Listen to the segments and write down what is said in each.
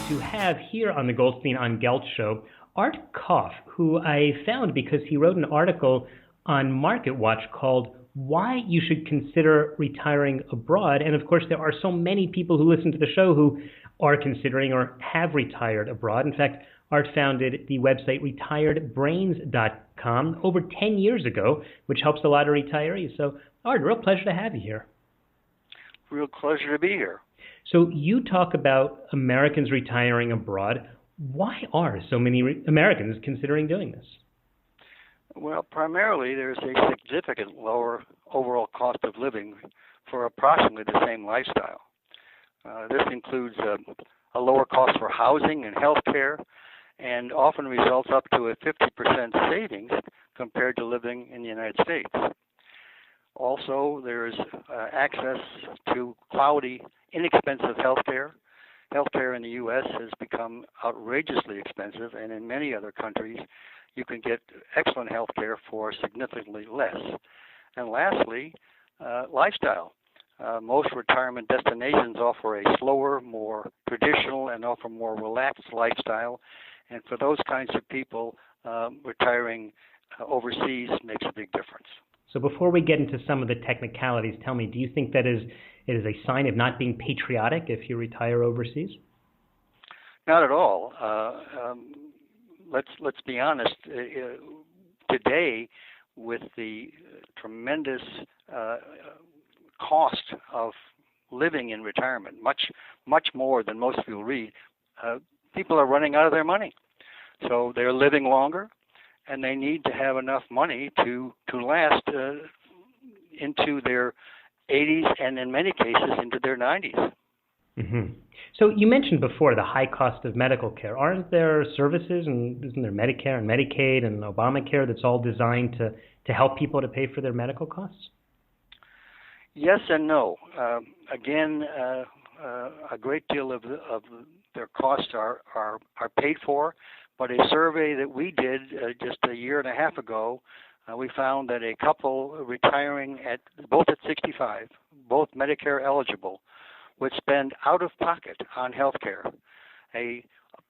to have here on the Goldstein on Gelt Show Art Koff, who I found because he wrote an article on MarketWatch called Why You Should Consider Retiring Abroad. And of course, there are so many people who listen to the show who are considering or have retired abroad. In fact, Art founded the website retiredbrains.com over 10 years ago, which helps a lot of retirees. So, Art, real pleasure to have you here. Real pleasure to be here. So you talk about Americans retiring abroad. Why are so many Americans considering doing this? Well, primarily there's a significant lower overall cost of living for approximately the same lifestyle. This includes a lower cost for housing and health care, and often results up to a 50% savings compared to living in the United States. Also, there's access to quality, inexpensive health care. Healthcare in the U.S. has become outrageously expensive, and in many other countries, you can get excellent health care for significantly less. And lastly, lifestyle. Most retirement destinations offer a slower, more traditional, and often more relaxed lifestyle. And for those kinds of people, retiring overseas makes a big difference. So before we get into some of the technicalities, tell me, do you think that it is a sign of not being patriotic if you retire overseas? Not at all. Let's be honest. Today, with the tremendous cost of living in retirement, much more than most people read, people are running out of their money. So they're living longer, and they need to have enough money to last into their 80s and in many cases into their 90s. Mm-hmm. So you mentioned before the high cost of medical care. Aren't there services, and isn't there Medicare and Medicaid and Obamacare that's all designed to help people to pay for their medical costs? Yes and no. Again, a great deal of their costs are paid for, but a survey that we did just a year and a half ago, we found that a couple retiring both at 65, both Medicare eligible, would spend out of pocket on health care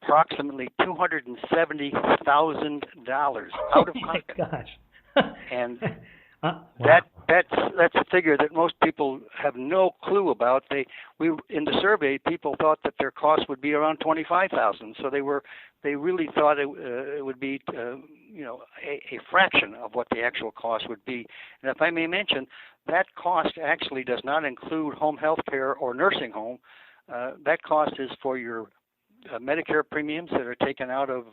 approximately $270,000 out of pocket. Oh my gosh. And wow. that's a figure that most people have no clue about. In the survey, people thought that their cost would be around $25,000. So they really thought it would be a fraction of what the actual cost would be. And if I may mention, that cost actually does not include home health care or nursing home. That cost is for your Medicare premiums that are taken out of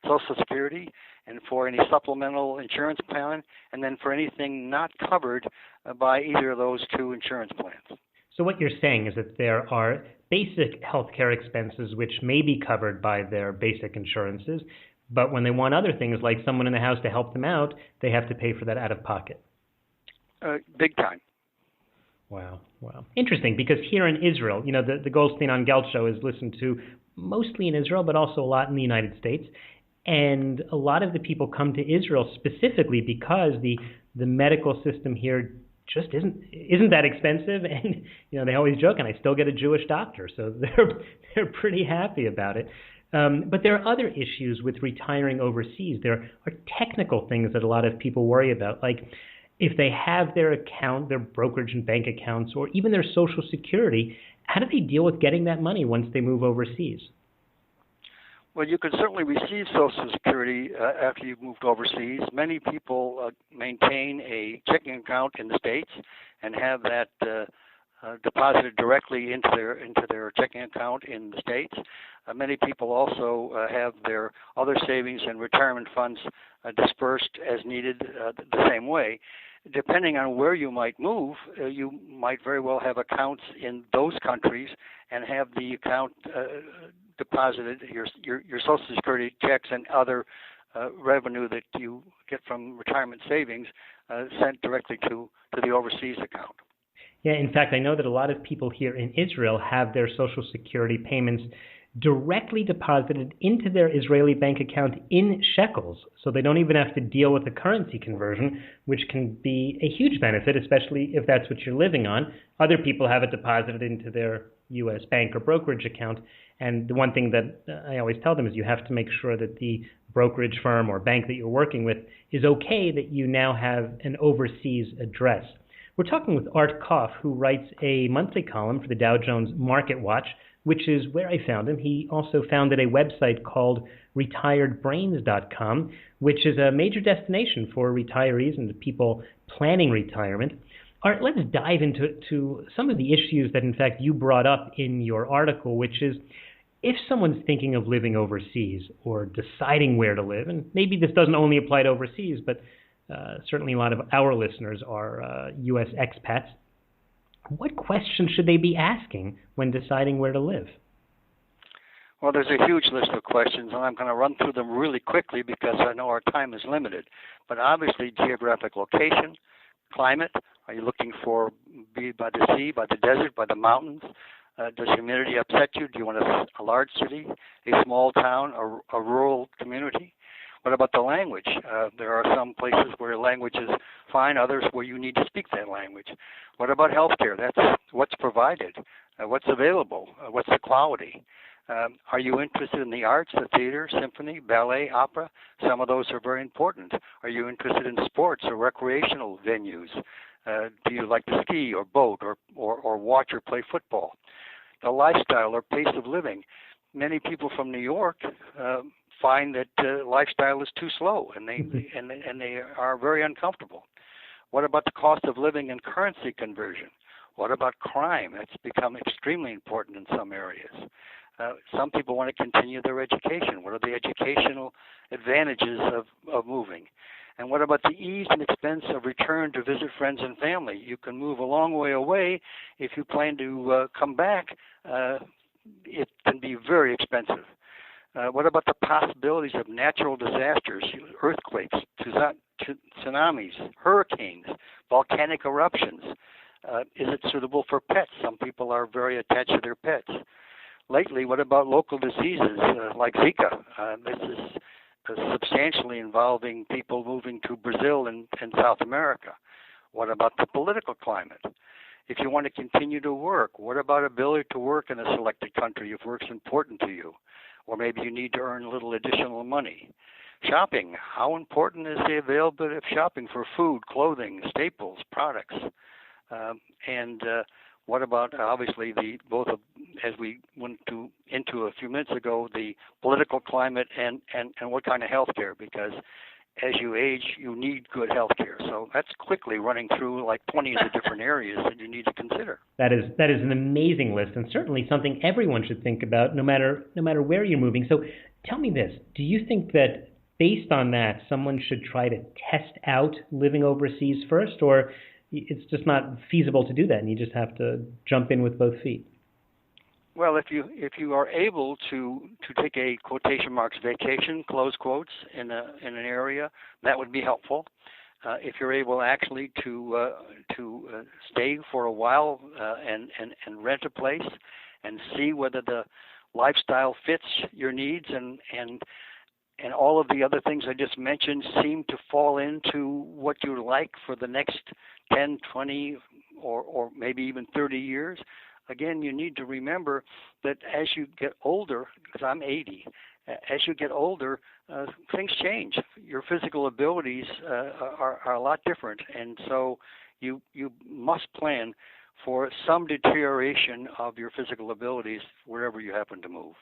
Social Security, and for any supplemental insurance plan, and then for anything not covered by either of those two insurance plans. So what you're saying is that there are basic health care expenses which may be covered by their basic insurances, but when they want other things like someone in the house to help them out, they have to pay for that out of pocket. Big time. Wow. Interesting, because here in Israel, the Goldstein on Gelt show is listened to mostly in Israel, but also a lot in the United States. And a lot of the people come to Israel specifically because the medical system here just isn't that expensive, and they always joke, and I still get a Jewish doctor, so they're pretty happy about it. But there are other issues with retiring overseas. There are technical things that a lot of people worry about, like if they have their brokerage and bank accounts, or even their Social Security, how do they deal with getting that money once they move overseas? Well, you can certainly receive Social Security after you've moved overseas. Many people maintain a checking account in the States and have that deposited directly into their checking account in the States. Many people also have their other savings and retirement funds dispersed as needed the same way. Depending on where you might move, you might very well have accounts in those countries and have the account deposited, your Social Security checks and other revenue that you get from retirement savings sent directly to the overseas account. Yeah, in fact, I know that a lot of people here in Israel have their Social Security payments directly deposited into their Israeli bank account in shekels, so they don't even have to deal with the currency conversion, which can be a huge benefit, especially if that's what you're living on. Other people have it deposited into their U.S. bank or brokerage account. And the one thing that I always tell them is you have to make sure that the brokerage firm or bank that you're working with is okay that you now have an overseas address. We're talking with Art Koff, who writes a monthly column for the Dow Jones MarketWatch, which is where I found him. He also founded a website called retiredbrains.com, which is a major destination for retirees and people planning retirement. Art, let's dive into some of the issues that, in fact, you brought up in your article, which is if someone's thinking of living overseas or deciding where to live, and maybe this doesn't only apply to overseas, but certainly a lot of our listeners are U.S. expats, what questions should they be asking when deciding where to live? Well, there's a huge list of questions, and I'm going to run through them really quickly because I know our time is limited. But obviously, geographic location, climate. Are you looking for be by the sea, by the desert, by the mountains? Does humidity upset you? Do you want a large city, a small town, a rural community? What about the language? There are some places where language is fine, others where you need to speak that language. What about healthcare? That's what's provided, what's available, what's the quality. Are you interested in the arts, the theater, symphony, ballet, opera? Some of those are very important. Are you interested in sports or recreational venues? Do you like to ski or boat or watch or play football? The lifestyle or pace of living. Many people from New York find that lifestyle is too slow, and they are very uncomfortable. What about the cost of living and currency conversion? What about crime? That's become extremely important in some areas. Some people want to continue their education. What are the educational advantages of moving? And what about the ease and expense of return to visit friends and family? You can move a long way away. If you plan to come back, it can be very expensive. What about the possibilities of natural disasters, earthquakes, tsunamis, hurricanes, volcanic eruptions? Is it suitable for pets? Some people are very attached to their pets. Lately, what about local diseases like Zika? This is substantially involving people moving to Brazil and South America. What about the political climate? If you want to continue to work, what about ability to work in a selected country if work's important to you? Or maybe you need to earn a little additional money. Shopping, how important is the availability of shopping for food, clothing, staples, products? What about, obviously, as we went into a few minutes ago, the political climate and what kind of health care? Because as you age, you need good health care. So that's quickly running through like 20 of the different areas that you need to consider. That is an amazing list, and certainly something everyone should think about, no matter where you're moving. So tell me this: do you think that based on that, someone should try to test out living overseas first, or it's just not feasible to do that, and you just have to jump in with both feet? Well, if you are able to take a quotation marks vacation, close quotes, in an area, that would be helpful. If you're able actually to stay for a while and rent a place and see whether the lifestyle fits your needs and all of the other things I just mentioned seem to fall into what you like for the next 10, 20, or maybe even 30 years, again, you need to remember that as you get older, because I'm 80, as you get older, things change. Your physical abilities are a lot different, and so you must plan for some deterioration of your physical abilities wherever you happen to move.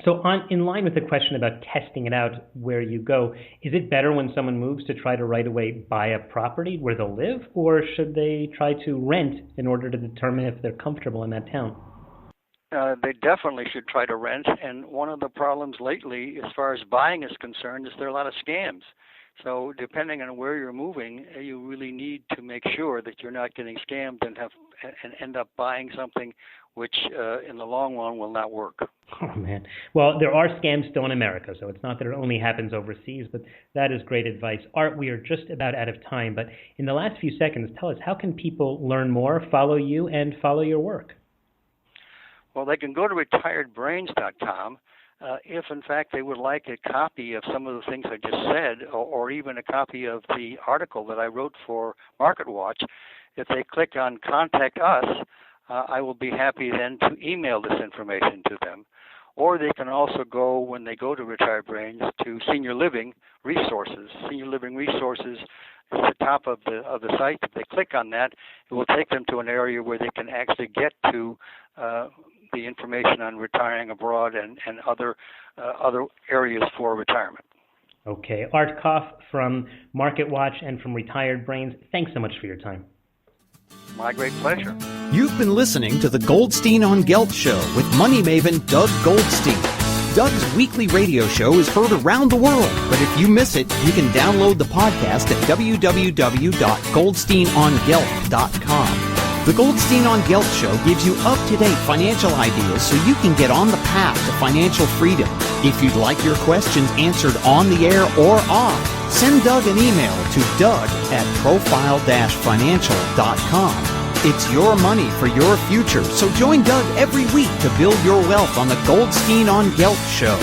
So in line with the question about testing it out where you go, is it better when someone moves to try to right away buy a property where they'll live, or should they try to rent in order to determine if they're comfortable in that town? They definitely should try to rent, and one of the problems lately as far as buying is concerned is there are a lot of scams. So depending on where you're moving, you really need to make sure that you're not getting scammed and end up buying something which in the long run will not work. Oh, man. Well, there are scams still in America, so it's not that it only happens overseas, but that is great advice. Art, we are just about out of time, but in the last few seconds, tell us, how can people learn more, follow you, and follow your work? Well, they can go to retiredbrains.com. If, in fact, they would like a copy of some of the things I just said, or even a copy of the article that I wrote for MarketWatch, if they click on Contact Us, I will be happy then to email this information to them. Or they can also go, when they go to Retired Brains, to Senior Living Resources. Senior Living Resources is at the top of the site. If they click on that, it will take them to an area where they can actually get to the information on retiring abroad and other areas for retirement. Okay. Art Koff from MarketWatch and from Retired Brains, thanks so much for your time. My great pleasure. You've been listening to the Goldstein on Gelt Show with money maven Doug Goldstein. Doug's weekly radio show is heard around the world, but if you miss it, you can download the podcast at www.goldsteinongelt.com. The Goldstein on Gelt Show gives you up-to-date financial ideas so you can get on the path to financial freedom. If you'd like your questions answered on the air or off, send Doug an email to doug@profile-financial.com. It's your money for your future, so join Doug every week to build your wealth on the Goldstein on Gelt Show.